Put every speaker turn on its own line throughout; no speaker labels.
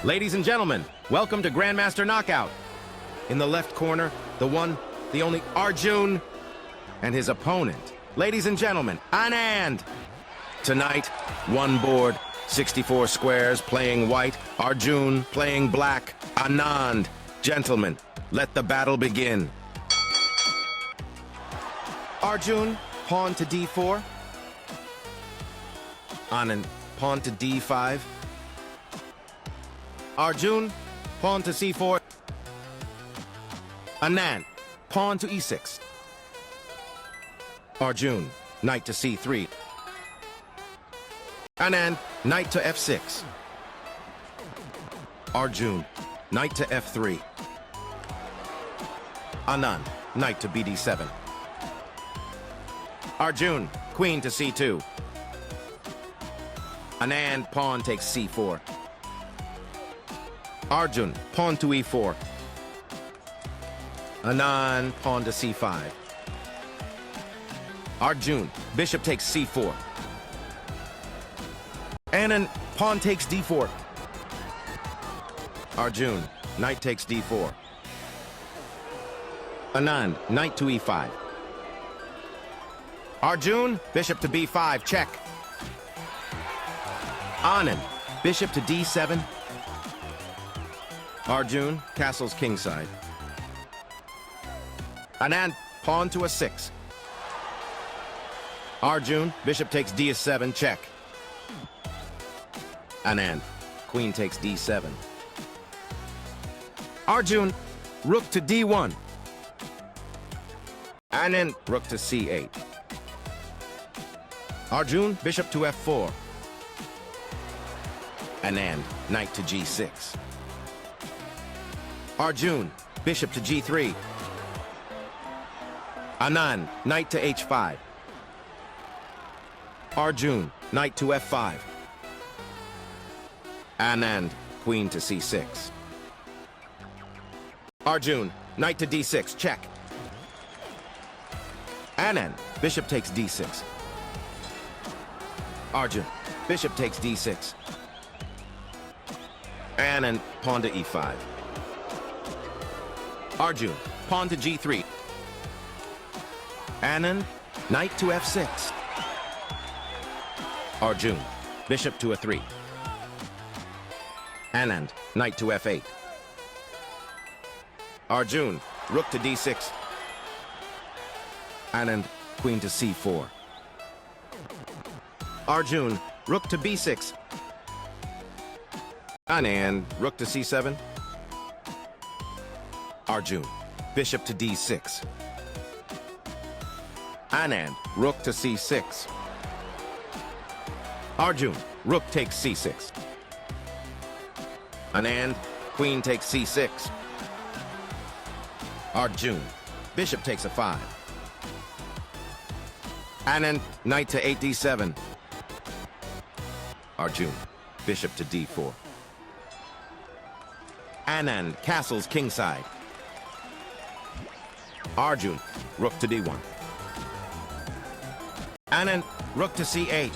Ladies and gentlemen, welcome to Grandmaster Knockout. In the left corner, the one, the only Arjun, and his opponent. Ladies and gentlemen, Anand. Tonight, one board, 64 squares playing white, Arjun playing black, Anand. Gentlemen, let the battle begin. Arjun, pawn to d4. Anand, pawn to d5. Arjun, pawn to c4. Anand, pawn to e6. Arjun, knight to c3. Anand, knight to f6. Arjun, knight to f3. Anand, knight to bd7. Arjun, queen to c2. Anand, pawn takes c4. Arjun, pawn to e4. Anand, pawn to c5. Arjun, bishop takes c4. Anand, pawn takes d4. Arjun, knight takes d4. Anand, knight to e5. Arjun, bishop to b5, check. Anand, bishop to d7. Arjun, castles kingside. Anand, pawn to a6. Arjun, bishop takes d7, check. Anand, queen takes d7. Arjun, rook to d1. Anand, rook to c8. Arjun, bishop to f4. Anand, knight to g6. Arjun, bishop to g3. Anand, knight to h5. Arjun, knight to f5. Anand, queen to c6. Arjun, knight to d6, check. Anand, bishop takes d6. Arjun, bishop takes d6. Anand, pawn to e5. Arjun, pawn to g3. Anand, knight to f6. Arjun, bishop to a3. Anand, knight to f8. Arjun, rook to d6. Anand, queen to c4. Arjun, rook to b6. Anand, rook to c7. Arjun, bishop to d6. Anand, rook to c6. Arjun, rook takes c6. Anand, queen takes c6. Arjun, bishop takes a5. Anand, knight to 8d7. Arjun, bishop to d4. Anand, castles kingside. Arjun, rook to d1. Anand, rook to c8.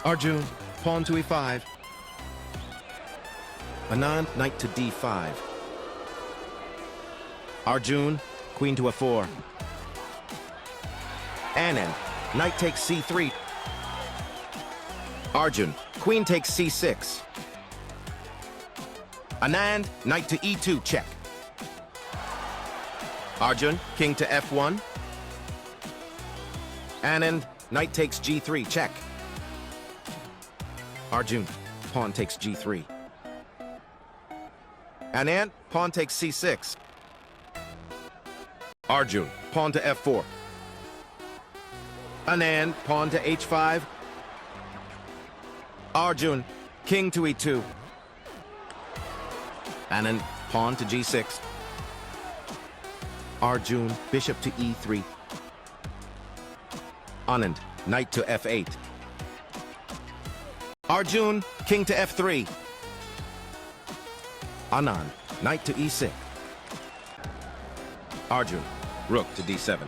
Arjun, pawn to e5. Anand, knight to d5. Arjun, queen to a4. Anand, knight takes c3. Arjun, queen takes c6. Anand, knight to e2, check. Arjun, king to f1. Anand, knight takes g3, check. Arjun, pawn takes g3. Anand, pawn takes c6. Arjun, pawn to f4. Anand, pawn to h5. Arjun, king to e2. Anand, pawn to g6. Arjun, bishop to e3. Anand, knight to f8. Arjun, king to f3. Anand, knight to e6. Arjun, rook to d7.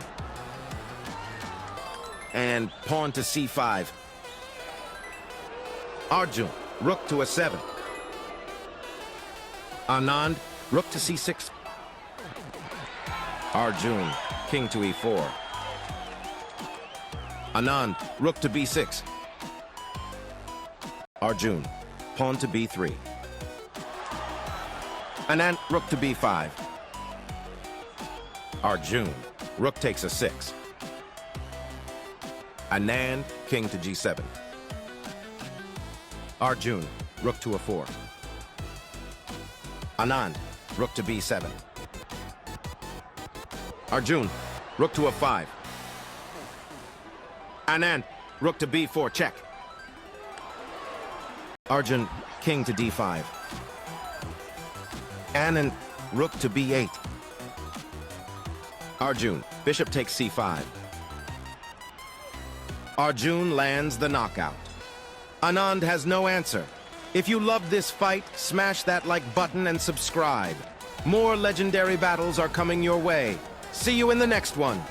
And pawn to c5. Arjun, rook to a7. Anand, rook to c6. Arjun, king to e4. Anand, rook to b6. Arjun, pawn to b3. Anand, rook to b5. Arjun, rook takes a 6. Anand, king to g7. Arjun, rook to a4. Anand, rook to b7. Arjun, rook to a5. Anand, rook to b4, check. Arjun, king to d5. Anand, rook to b8. Arjun, bishop takes c5. Arjun lands the knockout. Anand has no answer. If you loved this fight, smash that like button and subscribe. More legendary battles are coming your way. See you in the next one.